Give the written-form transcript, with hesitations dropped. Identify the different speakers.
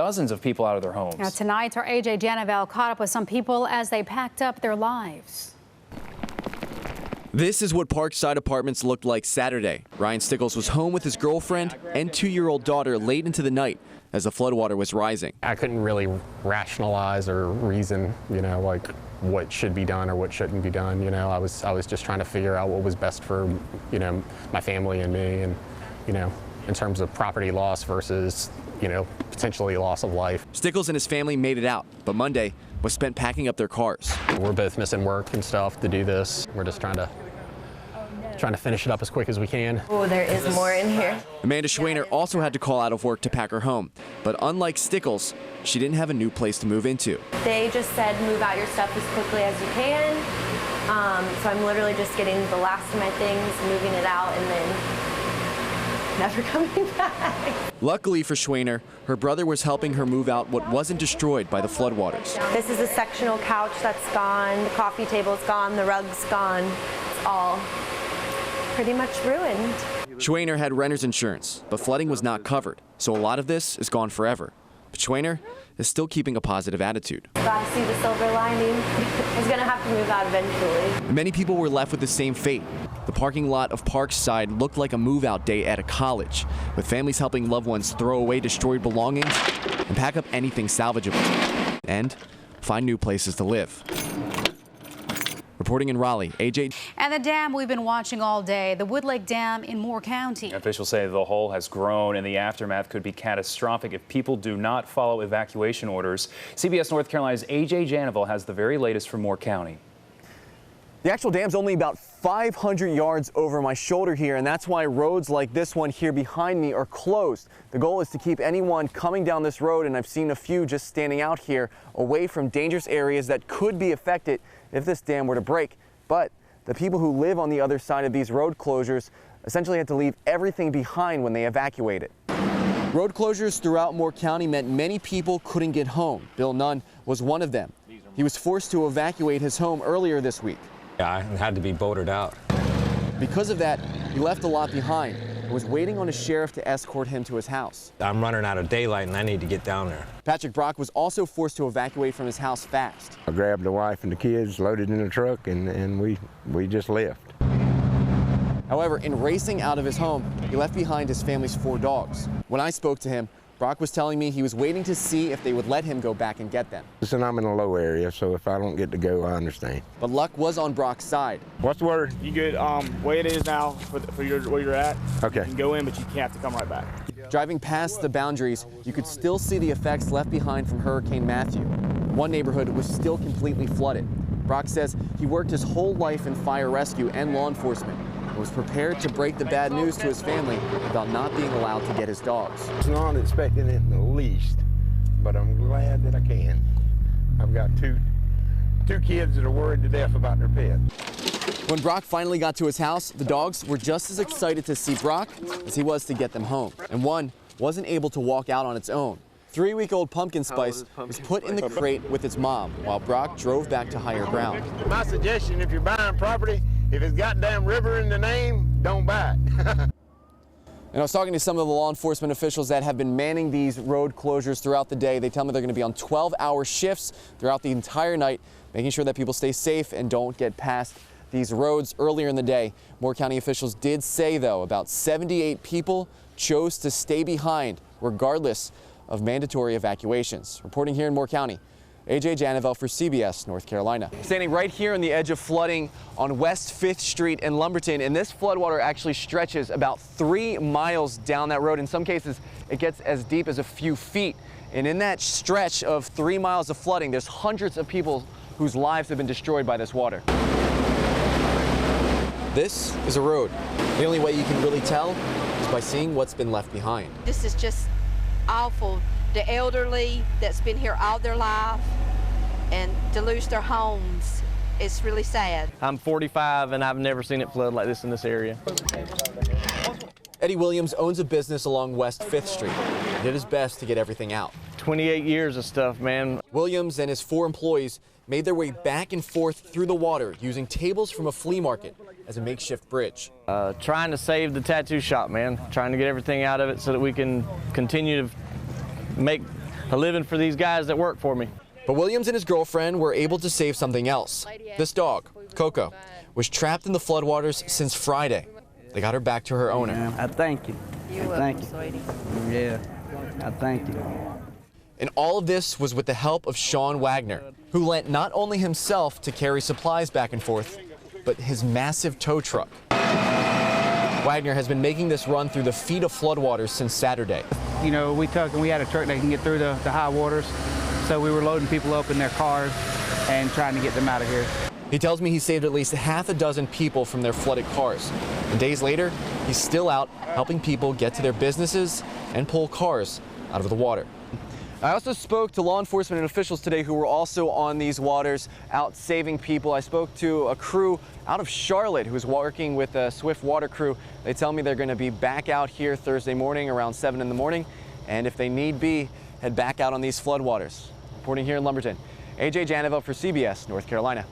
Speaker 1: dozens of people out of their homes.
Speaker 2: Now, tonight, our AJ Janavel caught up with some people as they packed up their lives.
Speaker 3: This is what Parkside Apartments looked like Saturday. Ryan Stickles was home with his girlfriend and 2-year-old daughter late into the night as the floodwater was rising.
Speaker 4: I couldn't really rationalize or reason, like what should be done or what shouldn't be done. I was just trying to figure out what was best for, my family and me, and, in terms of property loss versus, potentially loss of life.
Speaker 3: Stickles and his family made it out, but Monday was spent packing up their cars.
Speaker 4: We're both missing work and stuff to do this. We're just trying to finish it up as quick as we can.
Speaker 5: Oh, there is more in here.
Speaker 3: Amanda Schwaner also had to call out of work to pack her home, but unlike Stickles, she didn't have a new place to move into.
Speaker 5: They just said move out your stuff as quickly as you can. So I'm literally just getting the last of my things, moving it out, and then never coming back.
Speaker 3: Luckily for Schwaner, her brother was helping her move out what wasn't destroyed by the floodwaters.
Speaker 5: This is a sectional couch that's gone, the coffee table's gone, the rug's gone. It's all pretty much ruined.
Speaker 3: Schwaner had renter's insurance, but flooding was not covered, so a lot of this is gone forever. But Schwaner is still keeping a positive attitude.
Speaker 5: Gotta see the silver lining. I was gonna have to move out eventually.
Speaker 3: Many people were left with the same fate. The parking lot of Parkside looked like a move-out day at a college, with families helping loved ones throw away destroyed belongings and pack up anything salvageable, and find new places to live. Reporting in Raleigh, AJ.
Speaker 2: And the dam we've been watching all day, the Woodlake Dam in Moore County.
Speaker 1: Officials say the hole has grown and the aftermath could be catastrophic if people do not follow evacuation orders. CBS North Carolina's AJ Janavel has the very latest from Moore County.
Speaker 3: The actual dam's only about 500 yards over my shoulder here, and that's why roads like this one here behind me are closed. The goal is to keep anyone coming down this road, and I've seen a few just standing out here, away from dangerous areas that could be affected if this dam were to break. But the people who live on the other side of these road closures essentially had to leave everything behind when they evacuated. Road closures throughout Moore County meant many people couldn't get home. Bill Nunn was one of them. He was forced to evacuate his home earlier this week.
Speaker 6: I had to be boated out.
Speaker 3: Because of that, he left a lot behind and was waiting on a sheriff to escort him to his house.
Speaker 6: I'm running out of daylight and I need to get down there.
Speaker 3: Patrick Brock was also forced to evacuate from his house fast.
Speaker 7: I grabbed the wife and the kids, loaded in the truck, and we just left.
Speaker 3: However, in racing out of his home, he left behind his family's 4 dogs. When I spoke to him, Brock was telling me he was waiting to see if they would let him go back and get them.
Speaker 7: Listen, I'm in a low area, so if I don't get to go, I understand.
Speaker 3: But luck was on Brock's side.
Speaker 7: What's the word?
Speaker 8: You good? Way it is now for where you're at.
Speaker 7: Okay.
Speaker 8: You can go in, but you have to come right back.
Speaker 3: Driving past the boundaries, you could still see the effects left behind from Hurricane Matthew. One neighborhood was still completely flooded. Brock says he worked his whole life in fire rescue and law enforcement, was prepared to break the bad news to his family about not being allowed to get his dogs.
Speaker 7: I was not expecting it in the least, but I'm glad that I can. I've got two kids that are worried to death about their pet.
Speaker 3: When Brock finally got to his house, the dogs were just as excited to see Brock as he was to get them home. And one wasn't able to walk out on its own. 3-week-old Pumpkin Spice was put in the crate with its mom while Brock drove back to higher ground.
Speaker 7: My suggestion, if you're buying property, if it's got damn river in the name, don't buy it.
Speaker 3: And I was talking to some of the law enforcement officials that have been manning these road closures throughout the day. They tell me they're going to be on 12-hour shifts throughout the entire night, making sure that people stay safe and don't get past these roads earlier in the day. Moore County officials did say, though, about 78 people chose to stay behind regardless of mandatory evacuations. Reporting here in Moore County, AJ Janavel for CBS North Carolina. Standing right here on the edge of flooding on West 5th Street in Lumberton, and this floodwater actually stretches about 3 miles down that road. In some cases, it gets as deep as a few feet. And in that stretch of 3 miles of flooding, there's hundreds of people whose lives have been destroyed by this water. This is a road. The only way you can really tell is by seeing what's been left behind.
Speaker 9: This is just awful. The elderly that's been here all their life and to lose their homes, it's really sad.
Speaker 10: I'm 45 and I've never seen it flood like this in this area.
Speaker 3: Eddie Williams owns a business along West 5th Street. He did his best to get everything out.
Speaker 10: 28 years of stuff, man.
Speaker 3: Williams and his 4 employees made their way back and forth through the water using tables from a flea market as a makeshift bridge.
Speaker 10: Trying to save the tattoo shop, man. Trying to get everything out of it so that we can continue to make a living for these guys that work for me.
Speaker 3: But Williams and his girlfriend were able to save something else. This dog, Coco, was trapped in the floodwaters since Friday. They got her back to her owner.
Speaker 11: I thank you. Thank you, sweetie. Yeah, I thank you.
Speaker 3: And all of this was with the help of Sean Wagner, who lent not only himself to carry supplies back and forth, but his massive tow truck. Wagner has been making this run through the feet of floodwaters since Saturday.
Speaker 11: You know, we had a truck that can get through the high waters, so we were loading people up in their cars and trying to get them out of here.
Speaker 3: He tells me he saved at least half a dozen people from their flooded cars. And days later, he's still out helping people get to their businesses and pull cars out of the water. I also spoke to law enforcement and officials today who were also on these waters out saving people. I spoke to a crew out of Charlotte who was working with a Swift water crew. They tell me they're going to be back out here Thursday morning around 7 in the morning, and if they need be, head back out on these floodwaters. Reporting here in Lumberton, AJ Janovo for CBS North Carolina.